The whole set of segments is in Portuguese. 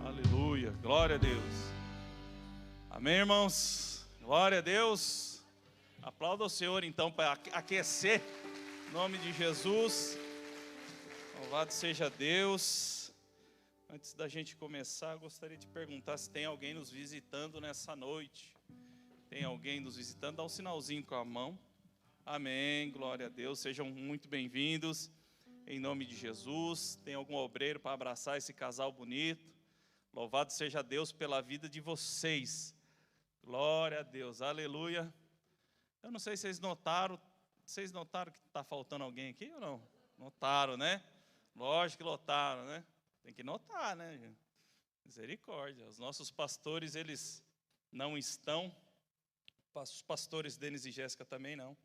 Aleluia, glória a Deus. Amém, irmãos? Glória a Deus. Aplauda o Senhor então para aquecer, em nome de Jesus. Louvado seja Deus. Antes da gente começar, eu gostaria de perguntar se tem alguém nos visitando nessa noite. Tem alguém nos visitando? Dá um sinalzinho com a mão. Amém, glória a Deus. Sejam muito bem-vindos, em nome de Jesus. Tem algum obreiro para abraçar esse casal bonito? Louvado seja Deus pela vida de vocês. Glória a Deus, aleluia. Eu não sei se vocês notaram que está faltando alguém aqui ou não? Notaram, né? Lógico que notaram, né? Tem que notar, né, gente? Misericórdia. Os nossos pastores, eles não estão. Os pastores Denis e Jéssica também não.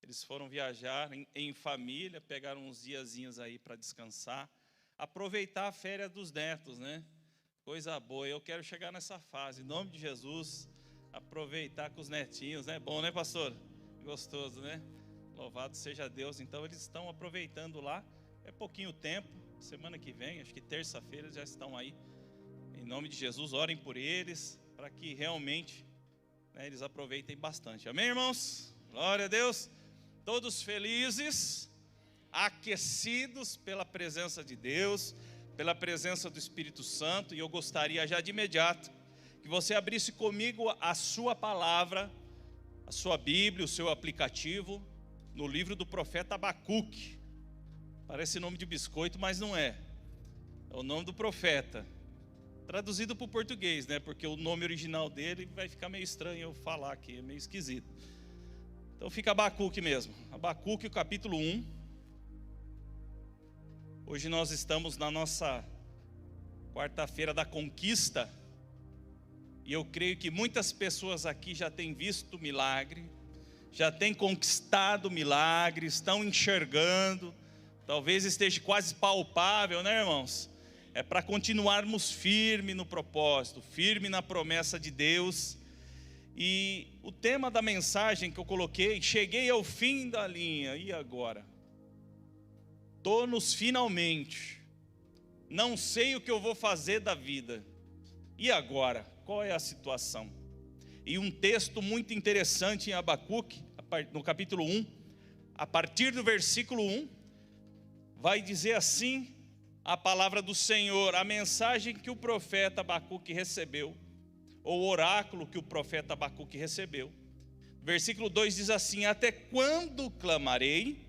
Eles foram viajar em família, pegaram uns diazinhos aí para descansar, aproveitar a férias dos netos, né? Coisa boa. Eu quero chegar nessa fase, em nome de Jesus, aproveitar com os netinhos, né? Bom, né, pastor? Gostoso, né? Louvado seja Deus. Então, eles estão aproveitando lá. É pouquinho tempo. Semana que vem, acho que terça-feira, eles já estão aí. Em nome de Jesus, orem por eles, para que realmente, né, eles aproveitem bastante. Amém, irmãos? Glória a Deus. Todos felizes, aquecidos pela presença de Deus, pela presença do Espírito Santo. E eu gostaria já de imediato que você abrisse comigo a sua palavra, a sua Bíblia, o seu aplicativo, no livro do profeta Abacuque. Parece nome de biscoito, mas não é. É o nome do profeta. Traduzido para o português, né? Porque o nome original dele vai ficar meio estranho eu falar aqui, é meio esquisito. Então fica Abacuque mesmo. Abacuque, o capítulo 1. Hoje nós estamos na nossa quarta-feira da conquista. E eu creio que muitas pessoas aqui já têm visto milagre, já têm conquistado milagre, estão enxergando. Talvez esteja quase palpável, né, irmãos? É para continuarmos firme no propósito, firme na promessa de Deus. E o tema da mensagem que eu coloquei, cheguei ao fim da linha, e agora? Estou nos finalmente, não sei o que eu vou fazer da vida, e agora? Qual é a situação? E um texto muito interessante em Abacuque, no capítulo 1, a partir do versículo 1, vai dizer assim a palavra do Senhor, a mensagem que o profeta Abacuque recebeu, ou o oráculo que o profeta Abacuque recebeu. Versículo 2 diz assim: até quando clamarei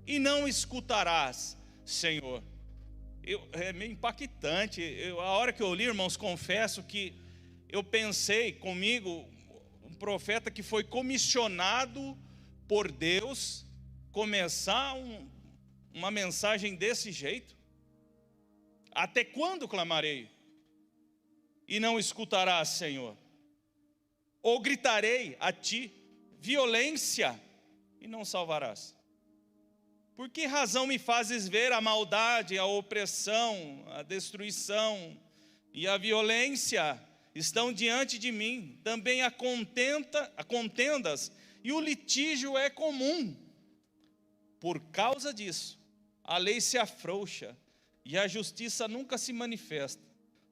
e não escutarás, Senhor? É meio impactante. A hora que eu li, irmãos, confesso que eu pensei comigo, um profeta que foi comissionado por Deus, começar uma mensagem desse jeito. Até quando clamarei e não escutarás, Senhor? Ou gritarei a ti violência e não salvarás? Por que razão me fazes ver a maldade, a opressão, a destruição e a violência estão diante de mim? Também a contendas e o litígio é comum. Por causa disso, a lei se afrouxa e a justiça nunca se manifesta,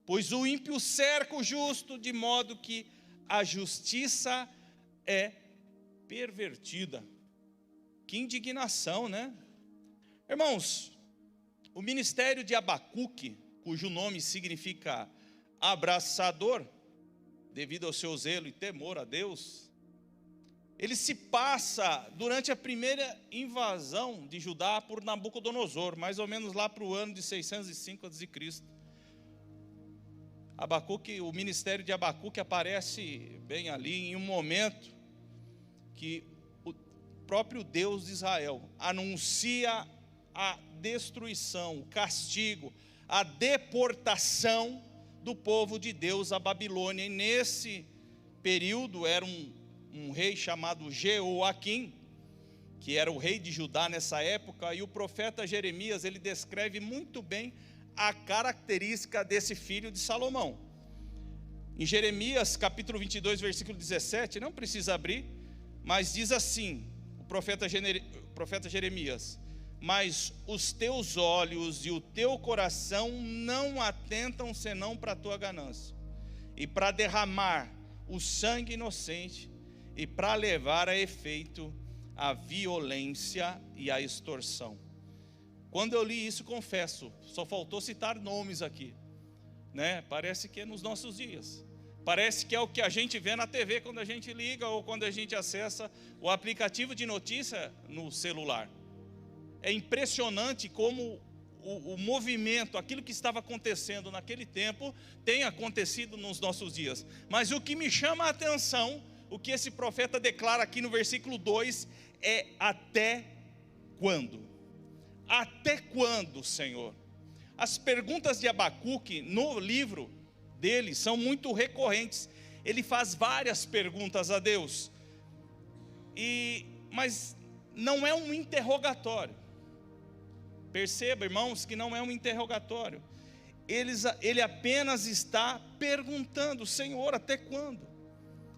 pois o ímpio cerca o justo, de modo que a justiça é pervertida. Que indignação, né? Irmãos, o ministério de Abacuque, cujo nome significa abraçador, devido ao seu zelo e temor a Deus, ele se passa durante a primeira invasão de Judá por Nabucodonosor, mais ou menos lá para o ano de 605 a.C. Abacuque, o ministério de Abacuque aparece bem ali em um momento que o próprio Deus de Israel anuncia a destruição, o castigo, a deportação do povo de Deus à Babilônia. E nesse período era um rei chamado Jeoaquim, que era o rei de Judá nessa época, e o profeta Jeremias, ele descreve muito bem a característica desse filho de Salomão. Em Jeremias capítulo 22, versículo 17, não precisa abrir, mas diz assim: o profeta Jeremias: mas os teus olhos e o teu coração não atentam senão para a tua ganância, e para derramar o sangue inocente, e para levar a efeito a violência e a extorsão. Quando eu li isso, confesso, só faltou citar nomes aqui, né? Parece que é nos nossos dias. Parece que é o que a gente vê na TV quando a gente liga, ou quando a gente acessa o aplicativo de notícia no celular. É impressionante como o movimento, aquilo que estava acontecendo naquele tempo, tem acontecido nos nossos dias. Mas o que me chama a atenção, o que esse profeta declara aqui no versículo 2, é: até quando? Até quando, Senhor? As perguntas de Abacuque no livro dele são muito recorrentes. Ele faz várias perguntas a Deus, mas não é um interrogatório. Perceba, irmãos, que não é um interrogatório. Ele apenas está perguntando: Senhor, até quando?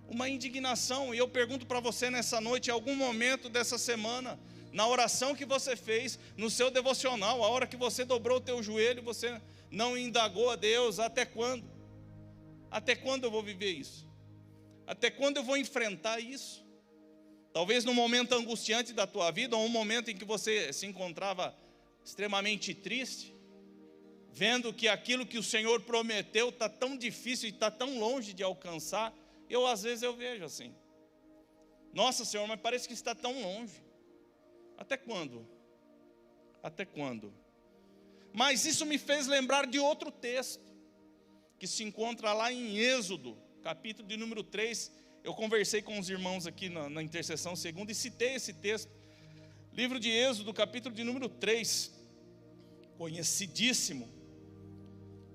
Uma indignação. E eu pergunto para você nessa noite, em algum momento dessa semana, na oração que você fez, no seu devocional, a hora que você dobrou o teu joelho, você não indagou a Deus: até quando? Até quando eu vou viver isso? Até quando eu vou enfrentar isso? Talvez num momento angustiante da tua vida, ou um momento em que você se encontrava extremamente triste, vendo que aquilo que o Senhor prometeu está tão difícil e está tão longe de alcançar. Às vezes eu vejo assim: nossa, Senhor, mas parece que está tão longe. Até quando? Até quando? Mas isso me fez lembrar de outro texto, que se encontra lá em Êxodo, capítulo de número 3. Eu conversei com os irmãos aqui na intercessão segunda e citei esse texto. Livro de Êxodo, capítulo de número 3, conhecidíssimo.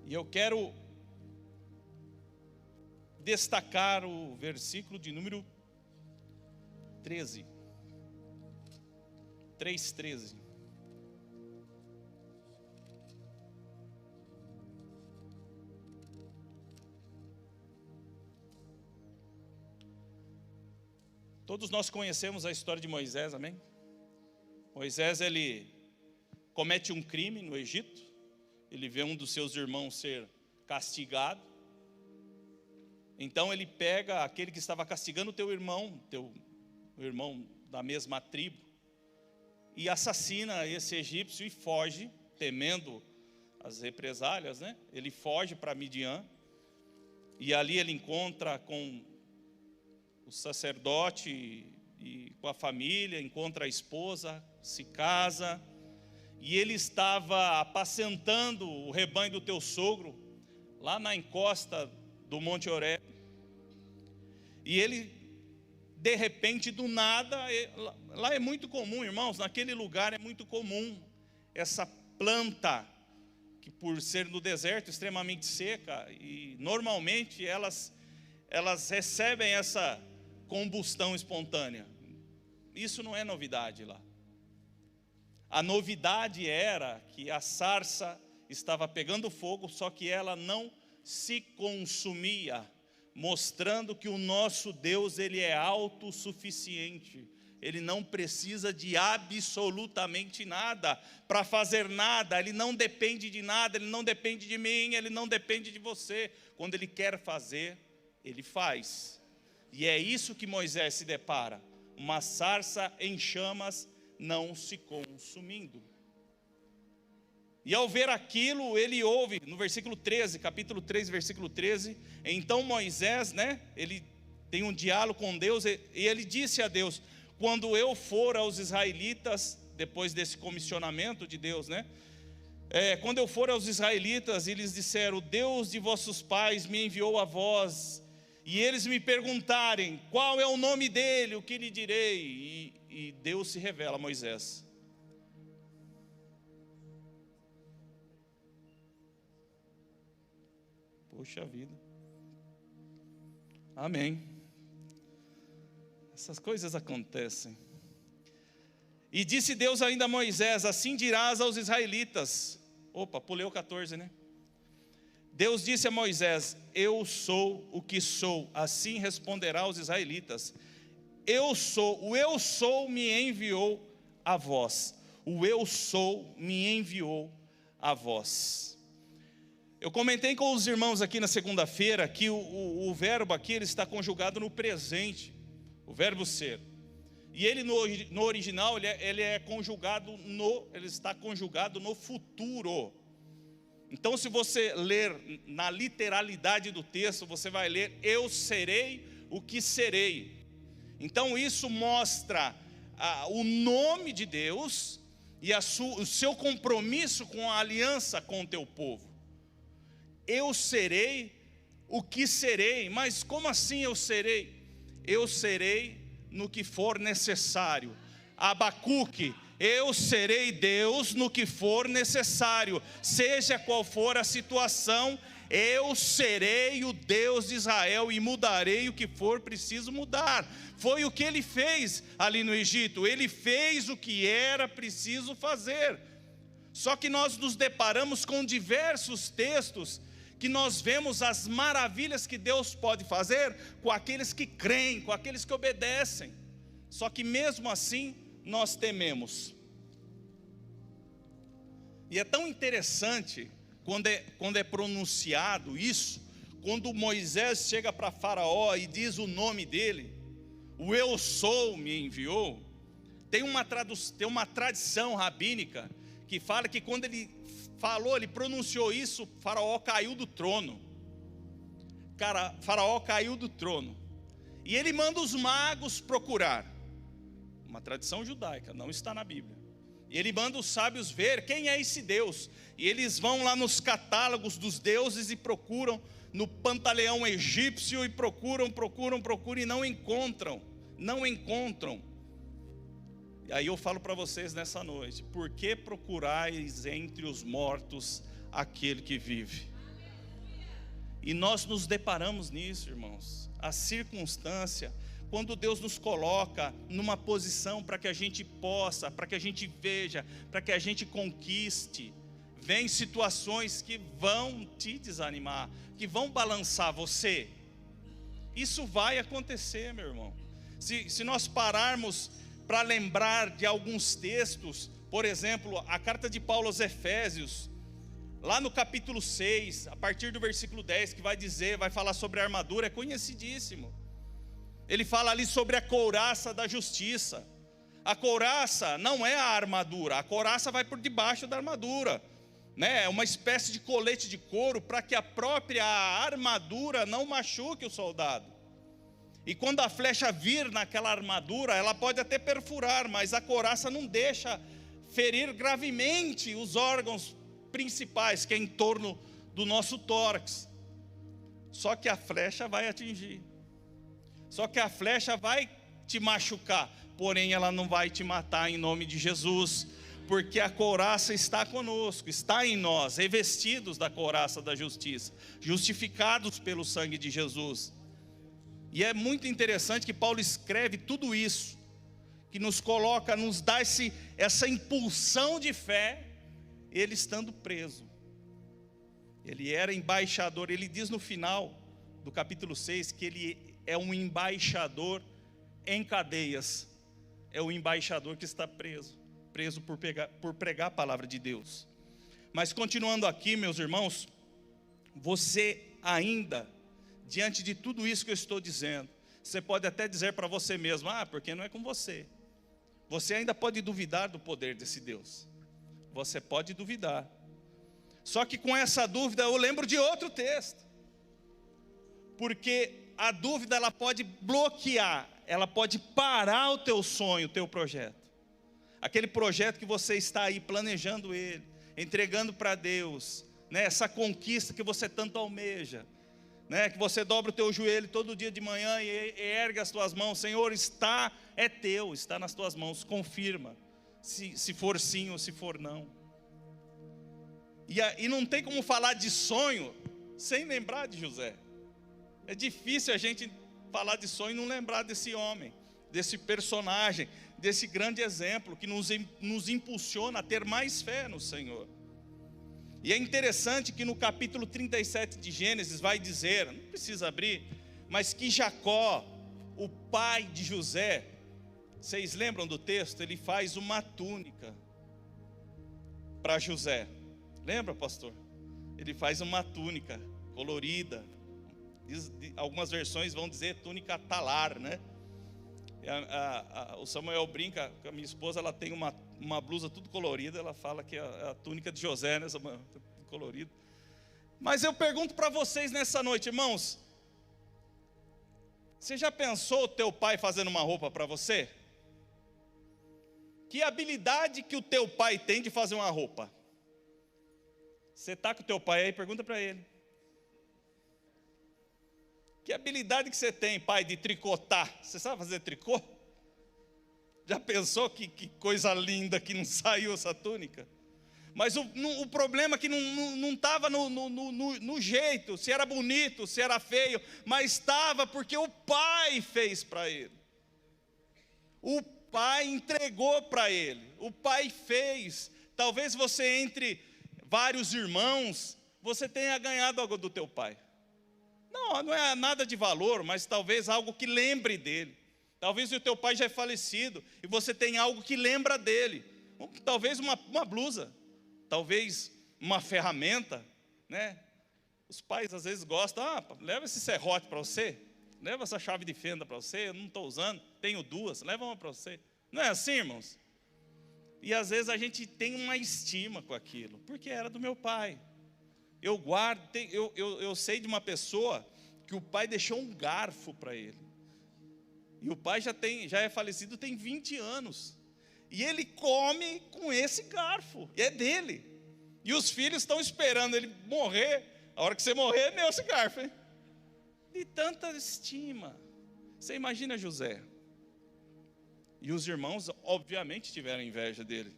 E eu quero destacar o versículo de número 13. 3:13. Todos nós conhecemos a história de Moisés, amém? Moisés, ele comete um crime no Egito. Ele vê um dos seus irmãos ser castigado. Então ele pega aquele que estava castigando o teu irmão da mesma tribo, e assassina esse egípcio e foge, temendo as represálias, né? Ele foge para Midian, e ali ele encontra com o sacerdote e com a família, encontra a esposa, se casa, e ele estava apacentando o rebanho do teu sogro, lá na encosta do Monte Horebe, e ele, de repente, do nada, lá é muito comum, irmãos, naquele lugar é muito comum, essa planta, que por ser no deserto, extremamente seca, e normalmente elas recebem essa combustão espontânea. Isso não é novidade lá. A novidade era que a sarça estava pegando fogo, só que ela não se consumia, mostrando que o nosso Deus, ele é autossuficiente. Ele não precisa de absolutamente nada para fazer nada. Ele não depende de nada, ele não depende de mim, ele não depende de você. Quando ele quer fazer, ele faz. E é isso que Moisés se depara: uma sarça em chamas não se consumindo. E ao ver aquilo, ele ouve, no versículo 13, capítulo 3, versículo 13, então Moisés, né, ele tem um diálogo com Deus, e ele disse a Deus: quando eu for aos israelitas, depois desse comissionamento de Deus, né, quando eu for aos israelitas, e eles disseram: o Deus de vossos pais me enviou a vós, e eles me perguntarem qual é o nome dele, o que lhe direi? E Deus se revela a Moisés. Poxa vida. Amém. Essas coisas acontecem. E disse Deus ainda a Moisés: assim dirás aos israelitas. Opa, pulei o 14, né? Deus disse a Moisés: eu sou o que sou, assim responderá aos israelitas. eu sou, o eu sou me enviou a vós. O eu sou me enviou a vós. Eu comentei com os irmãos aqui na segunda-feira que o verbo aqui ele está conjugado no presente, o verbo ser. E ele no original ele está conjugado no futuro. Então, se você ler na literalidade do texto, você vai ler: eu serei o que serei. Então, isso mostra o nome de Deus e o seu compromisso com a aliança com o teu povo. Eu serei o que serei. Mas como assim eu serei? Eu serei no que for necessário. Abacuque: eu serei Deus no que for necessário, seja qual for a situação, eu serei o Deus de Israel e mudarei o que for preciso mudar. Foi o que ele fez ali no Egito, ele fez o que era preciso fazer. Só que nós nos deparamos com diversos textos que nós vemos as maravilhas que Deus pode fazer com aqueles que creem, com aqueles que obedecem. Só que mesmo assim nós tememos. E é tão interessante quando é pronunciado isso, quando Moisés chega para Faraó e diz o nome dele, o eu sou me enviou. Tem uma tradição rabínica que fala que quando ele falou, ele pronunciou isso, Faraó caiu do trono. Faraó caiu do trono. E ele manda os magos procurar. Uma tradição judaica, não está na Bíblia. E ele manda os sábios ver quem é esse Deus. E eles vão lá nos catálogos dos deuses e procuram no pantaleão egípcio e procuram e não encontram. E aí eu falo para vocês nessa noite: por que procurais entre os mortos aquele que vive? E nós nos deparamos nisso, irmãos. A circunstância, quando Deus nos coloca numa posição para que a gente possa, para que a gente veja, para que a gente conquiste, vem situações que vão te desanimar, que vão balançar você. Isso vai acontecer, meu irmão. Se nós pararmos para lembrar de alguns textos, por exemplo, a carta de Paulo aos Efésios, lá no capítulo 6, a partir do versículo 10, que vai falar sobre a armadura, é conhecidíssimo. Ele fala ali sobre a couraça da justiça. A couraça não é a armadura, a couraça vai por debaixo da armadura, né? É uma espécie de colete de couro para que a própria armadura não machuque o soldado. E quando a flecha vir naquela armadura, ela pode até perfurar, mas a couraça não deixa ferir gravemente os órgãos principais, que é em torno do nosso tórax. Só que a flecha vai atingir. Só que a flecha vai te machucar, porém ela não vai te matar em nome de Jesus, porque a couraça está conosco, está em nós, revestidos da couraça da justiça, justificados pelo sangue de Jesus. E é muito interessante que Paulo escreve tudo isso, que nos coloca, nos dá essa impulsão de fé, ele estando preso. Ele era embaixador, ele diz no final do capítulo 6 que ele é um embaixador em cadeias. É o embaixador que está preso por pregar a palavra de Deus. Mas continuando aqui, meus irmãos, você ainda, diante de tudo isso que eu estou dizendo, você pode até dizer para você mesmo: porque não é com você. Você ainda pode duvidar do poder desse Deus. Você pode duvidar. Só que com essa dúvida eu lembro de outro texto. Porque a dúvida ela pode bloquear, ela pode parar o teu sonho, o teu projeto. Aquele projeto que você está aí planejando ele, entregando para Deus, né? Essa conquista que você tanto almeja, né? Que você dobra o teu joelho todo dia de manhã e ergue as tuas mãos: Senhor, é teu, está nas tuas mãos, confirma, se for sim ou se for não. E não tem como falar de sonho sem lembrar de José. É difícil a gente falar de sonho e não lembrar desse homem, desse personagem, desse grande exemplo que nos impulsiona a ter mais fé no Senhor. E é interessante que no capítulo 37 de Gênesis vai dizer, não precisa abrir, mas que Jacó, o pai de José, vocês lembram do texto? Ele faz uma túnica para José. Lembra, pastor? Ele faz uma túnica colorida. Algumas versões vão dizer túnica talar, né? O Samuel brinca com a minha esposa, ela tem uma blusa tudo colorida, ela fala que é a túnica de José, né, Samuel? Colorido. Mas eu pergunto para vocês nessa noite, irmãos, você já pensou o teu pai fazendo uma roupa para você? Que habilidade que o teu pai tem de fazer uma roupa? Você está com o teu pai aí, pergunta para ele. Que habilidade que você tem, pai, de tricotar? Você sabe fazer tricô? Já pensou que coisa linda que não saiu essa túnica? Mas o problema é que não estava no jeito, se era bonito, se era feio, mas estava porque o pai fez para ele. O pai entregou para ele, o pai fez. Talvez você, entre vários irmãos, você tenha ganhado algo do teu pai. Não é nada de valor, mas talvez algo que lembre dele. Talvez o teu pai já é falecido e você tem algo que lembra dele. Talvez uma blusa, talvez uma ferramenta, né? Os pais às vezes gostam, leva esse serrote para você, leva essa chave de fenda para você, eu não estou usando, tenho duas, leva uma para você. Não é assim, irmãos? E às vezes a gente tem uma estima com aquilo, porque era do meu pai. Eu guardo, eu sei de uma pessoa que o pai deixou um garfo para ele. E o pai já é falecido, tem 20 anos. E ele come com esse garfo, e é dele. E os filhos estão esperando ele morrer. A hora que você morrer, é meu esse garfo, hein? De tanta estima. Você imagina José. E os irmãos, obviamente, tiveram inveja dele.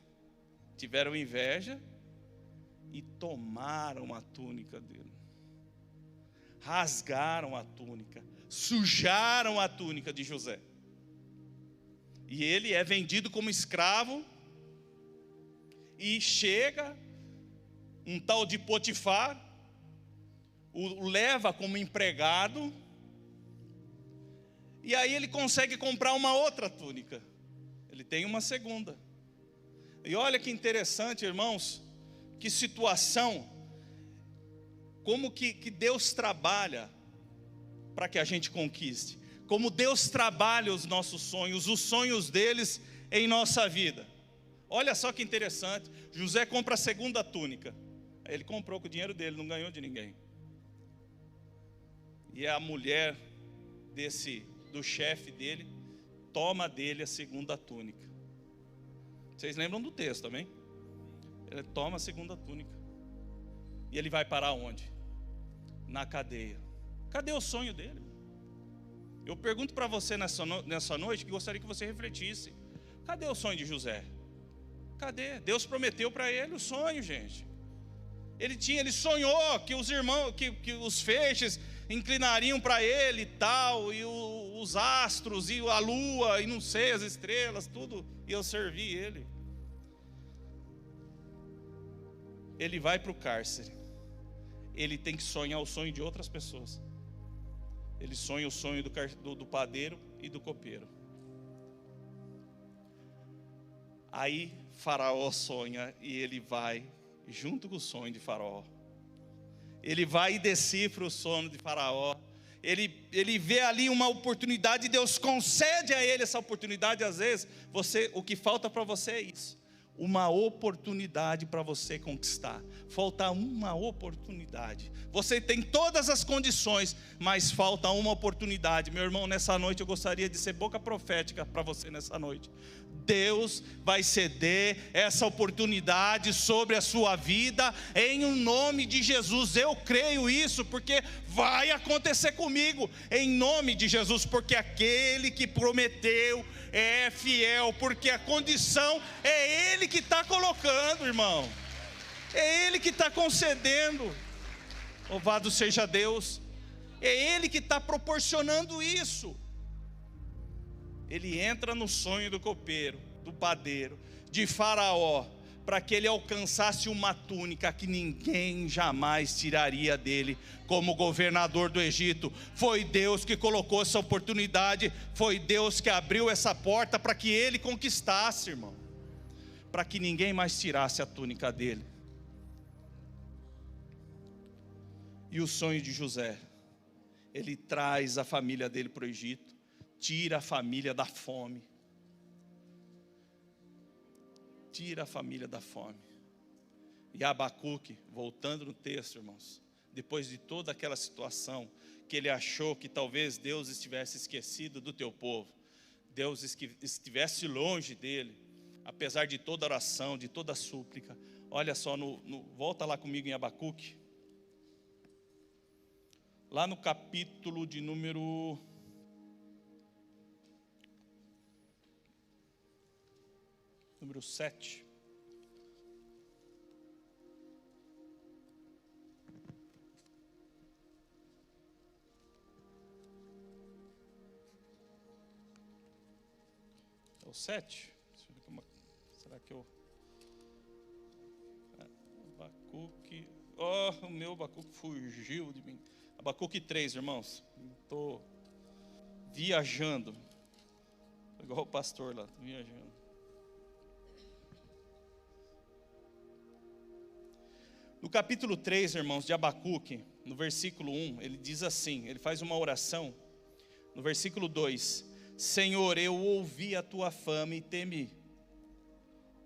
Tiveram inveja e tomaram a túnica dele. Rasgaram a túnica, sujaram a túnica de José. E ele é vendido como escravo. E chega um tal de Potifar, o leva como empregado. E aí ele consegue comprar uma outra túnica. Ele tem uma segunda. E olha que interessante, irmãos, que situação, como que Deus trabalha para que a gente conquiste, como Deus trabalha os nossos sonhos, os sonhos deles em nossa vida. Olha só que interessante, José compra a segunda túnica, ele comprou com o dinheiro dele, não ganhou de ninguém. E a mulher do chefe dele, toma dele a segunda túnica. Vocês lembram do texto também? Ele toma a segunda túnica. E ele vai parar onde? Na cadeia. Cadê o sonho dele? Eu pergunto para você nessa noite, que gostaria que você refletisse. Cadê o sonho de José? Cadê? Deus prometeu para ele o sonho, gente. Ele sonhou que os irmãos, que os feixes inclinariam para ele e tal, e os astros, e a lua, e não sei, as estrelas, tudo iam servir ele. Ele vai para o cárcere. Ele tem que sonhar o sonho de outras pessoas. Ele sonha o sonho do padeiro e do copeiro. Aí Faraó sonha e ele vai junto com o sonho de Faraó. Ele vai e decifra o sono de Faraó. Ele vê ali uma oportunidade e Deus concede a ele essa oportunidade. Às vezes, o que falta para você é isso. Uma oportunidade para você conquistar. Falta uma oportunidade. Você tem todas as condições, mas falta uma oportunidade. Meu irmão, nessa noite eu gostaria de ser boca profética para você nessa noite. Deus vai ceder essa oportunidade sobre a sua vida em um nome de Jesus. Eu creio isso porque vai acontecer comigo em nome de Jesus, porque aquele que prometeu é fiel, porque a condição é Ele que está colocando, irmão, é Ele que está concedendo. Louvado seja Deus, é Ele que está proporcionando isso. Ele entra no sonho do copeiro, do padeiro, de Faraó, para que ele alcançasse uma túnica que ninguém jamais tiraria dele como governador do Egito. Foi Deus que colocou essa oportunidade, foi Deus que abriu essa porta para que ele conquistasse, irmão, para que ninguém mais tirasse a túnica dele. E o sonho de José, ele traz a família dele para o Egito, tira a família da fome. Tira a família da fome. E Abacuque, voltando no texto, irmãos, depois de toda aquela situação, que ele achou que talvez Deus estivesse esquecido do teu povo, Deus estivesse longe dele, apesar de toda oração, de toda súplica. Olha só, volta lá comigo em Abacuque, lá no capítulo de número 7. É o 7? Será que eu... Abacuque... Oh, o meu Abacuque fugiu de mim. Abacuque 3, irmãos. Estou viajando. Igual o pastor lá, estou viajando. No capítulo 3, irmãos, de Abacuque, no versículo 1, ele diz assim, ele faz uma oração, no versículo 2, Senhor, eu ouvi a tua fama e temi.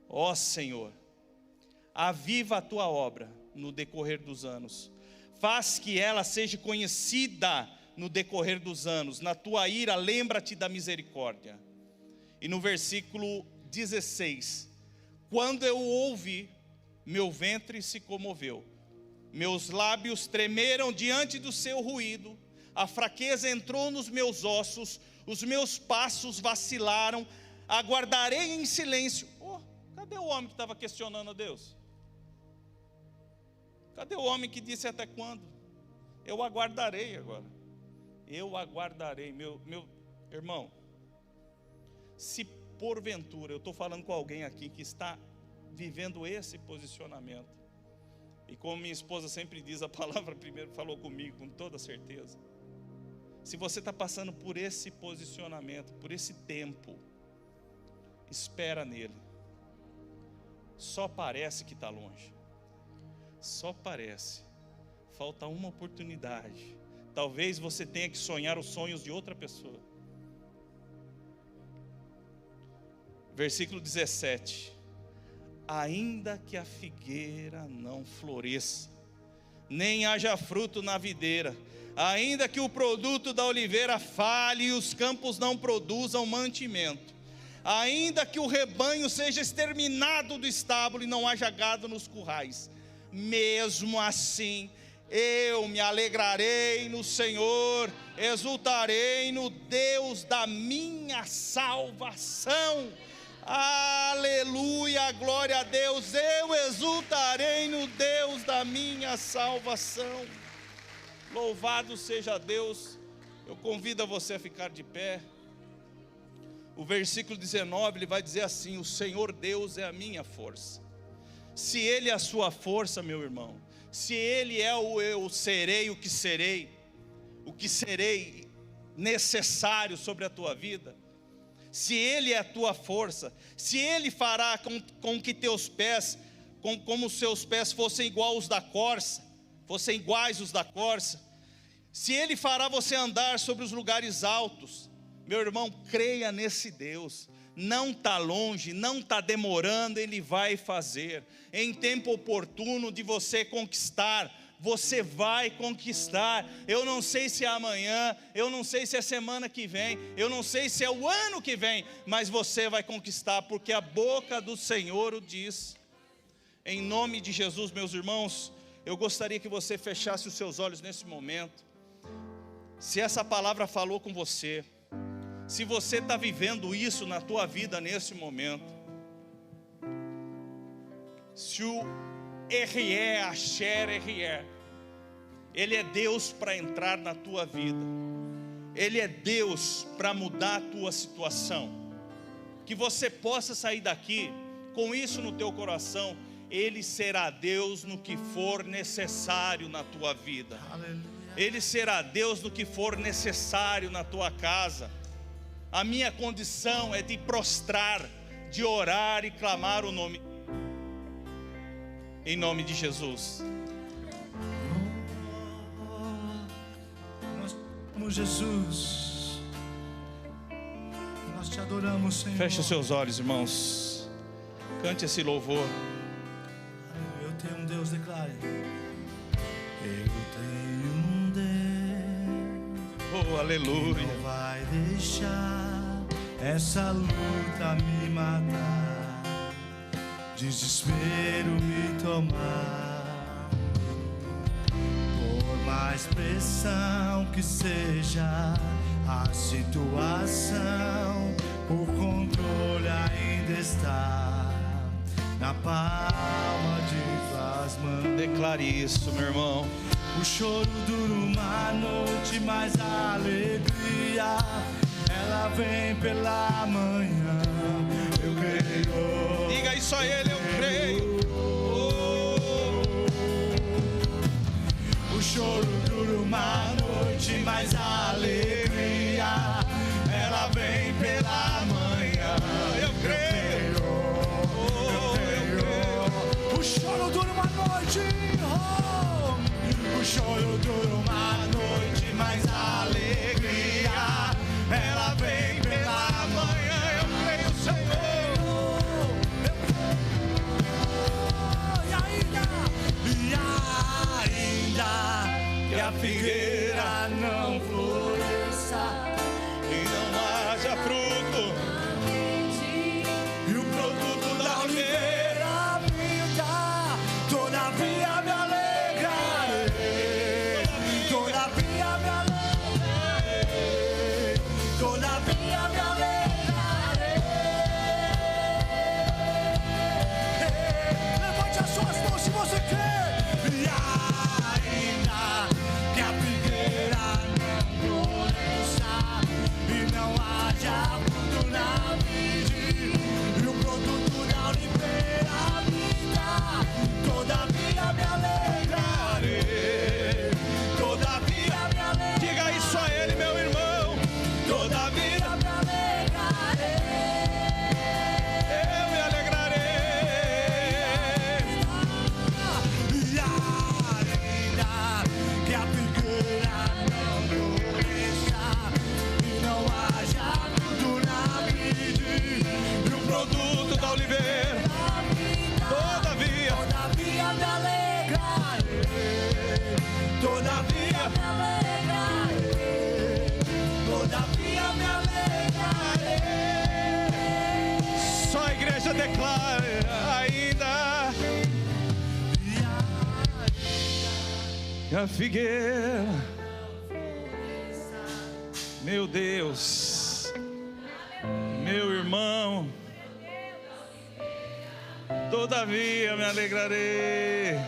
Ó Senhor, aviva a tua obra no decorrer dos anos, faz que ela seja conhecida no decorrer dos anos, na tua ira lembra-te da misericórdia. E no versículo 16, quando eu ouvi, meu ventre se comoveu, meus lábios tremeram diante do seu ruído, a fraqueza entrou nos meus ossos, os meus passos vacilaram, aguardarei em silêncio. Cadê o homem que estava questionando a Deus? Cadê o homem que disse até quando? Eu aguardarei agora. Eu aguardarei, meu irmão. Se porventura, eu estou falando com alguém aqui que está vivendo esse posicionamento, e como minha esposa sempre diz, a palavra primeiro falou comigo com toda certeza. Se você está passando por esse posicionamento, por esse tempo, espera nele. Só parece que está longe, só parece, falta uma oportunidade. Talvez você tenha que sonhar os sonhos de outra pessoa. Versículo 17, ainda que a figueira não floresça, nem haja fruto na videira, ainda que o produto da oliveira falhe e os campos não produzam mantimento, ainda que o rebanho seja exterminado do estábulo e não haja gado nos currais, mesmo assim eu me alegrarei no Senhor, exultarei no Deus da minha salvação. Aleluia, glória a Deus, eu exultarei no Deus da minha salvação. Louvado seja Deus. Eu convido a você a ficar de pé. O versículo 19, ele vai dizer assim, o Senhor Deus é a minha força. Se Ele é a sua força, meu irmão, se Ele é o eu serei o que serei necessário sobre a tua vida, se Ele é a tua força, se Ele fará com que teus pés, como os seus pés fossem iguais os da corça, se Ele fará você andar sobre os lugares altos, meu irmão, creia nesse Deus. Não está longe, não está demorando, Ele vai fazer. Em tempo oportuno de você conquistar, você vai conquistar. Eu não sei se é amanhã, eu não sei se é semana que vem, eu não sei se é o ano que vem, mas você vai conquistar, porque a boca do Senhor o diz. Em nome de Jesus, meus irmãos, eu gostaria que você fechasse os seus olhos nesse momento. Se essa palavra falou com você, se você está vivendo isso na tua vida nesse momento, se o Asher, Ele é Deus para entrar na tua vida, Ele é Deus para mudar a tua situação, que você possa sair daqui com isso no teu coração, Ele será Deus no que for necessário na tua vida. Ele será Deus no que for necessário na tua casa. A minha condição é de prostrar, de orar e clamar o nome, em nome de Jesus. Nós amamos Jesus, nós te adoramos, Senhor. Feche os seus olhos, irmãos. Cante esse louvor. Eu tenho um Deus, declare. Eu tenho um Deus. Oh, aleluia. Que não vai deixar essa luta me matar, desespero me tomar. Por mais pressão que seja a situação, o controle ainda está na palma de tuas mãos. Declare isso, meu irmão. O choro dura uma noite, mas a alegria ela vem pela manhã. Eu creio. Diga isso a Ele, eu creio. O choro dura uma noite, mas a alegria ela vem pela manhã. Eu creio. O choro dura uma noite, o choro dura uma noite, mas a alegria ela vem pela manhã. Eu creio, Senhor. E ainda que a figueira não floresça E não haja fruto, e o produto da oliveira vinda, todavia me alegrarei, todavia me alegrarei, todavia me alegrarei. Levante as suas mãos se você crê. E ainda que a figueira não floresça e não haja fruto na vide, e o produto da oliveira me dá, todavia me alegrarei, todavia me alegrarei. diga isso a Ele, meu irmão. Todavia me alegrarei. Eu me alegrarei. E ainda que a figueira não floresça e não haja fruto na vide, e o Produto da oliveira, todavia, todavia me alegrarei, todavia me alegrarei, todavia me alegrarei. só a igreja declara ainda que a figueira, meu Deus, meu irmão, todavia me alegrarei.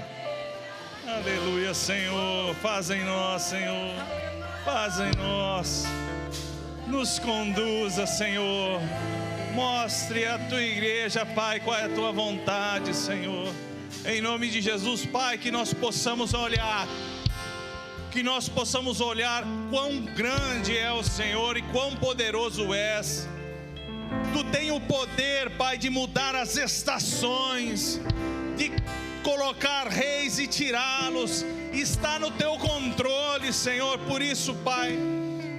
Aleluia, Senhor. Faz em nós, Senhor. Faz em nós. Nos conduza, Senhor. Mostre à tua igreja, Pai, qual é a tua vontade, Senhor. Em nome de Jesus, Pai, que nós possamos olhar. Que nós possamos olhar quão grande é o Senhor e quão poderoso és. Tu tem o poder, Pai, de mudar as estações, de colocar reis e tirá-los. Está no teu controle, Senhor. Por isso, Pai,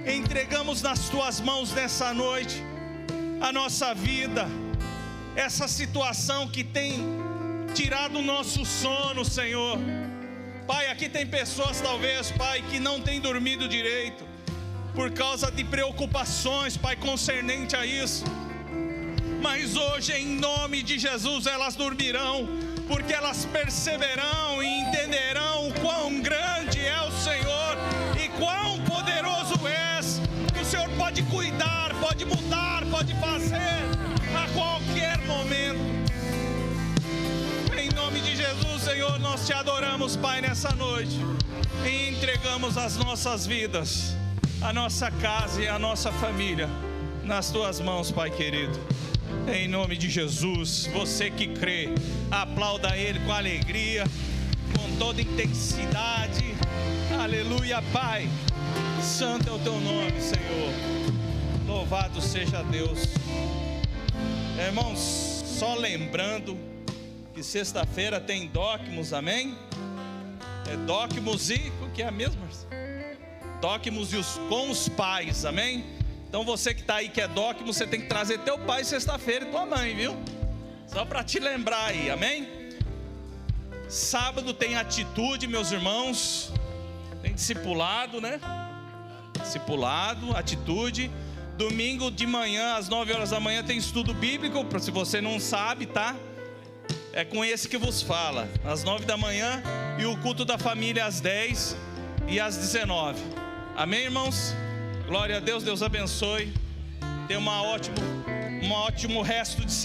entregamos nas tuas mãos nessa noite a nossa vida, essa situação que tem tirado o nosso sono, Senhor. Pai, aqui tem pessoas talvez, Pai, que não têm dormido direito por causa de preocupações, Pai, concernente a isso. Mas hoje, em nome de Jesus, elas dormirão, porque elas perceberão e entenderão quão grande é o Senhor e quão poderoso és. Que o Senhor pode cuidar, pode mudar, pode fazer a qualquer momento. Em nome de Jesus, Senhor, nós te adoramos, Pai, nessa noite, e entregamos as nossas vidas, a nossa casa e a nossa família nas tuas mãos, Pai querido. Em nome de Jesus, você que crê, aplauda Ele com alegria, com toda intensidade. Aleluia, Pai. Santo é o teu nome, Senhor. Louvado seja Deus. Irmãos, só lembrando que sexta-feira tem Docmos, amém? É Docmos e o que é a mesma? Docmos e com os pais, amém? Então você que está aí que é Docmos, você tem que trazer teu pai sexta-feira e tua mãe, viu? Só para te lembrar aí, amém? Sábado tem atitude, meus irmãos. Tem discipulado, né? Discipulado, atitude. Domingo de manhã, às 9 horas da manhã, tem estudo bíblico. Se você não sabe, tá? É com esse que vos fala. Às 9 da manhã. E o culto da família às 10 e às 19. Amém, irmãos? Glória a Deus, Deus abençoe. Tenha um ótimo resto de semana.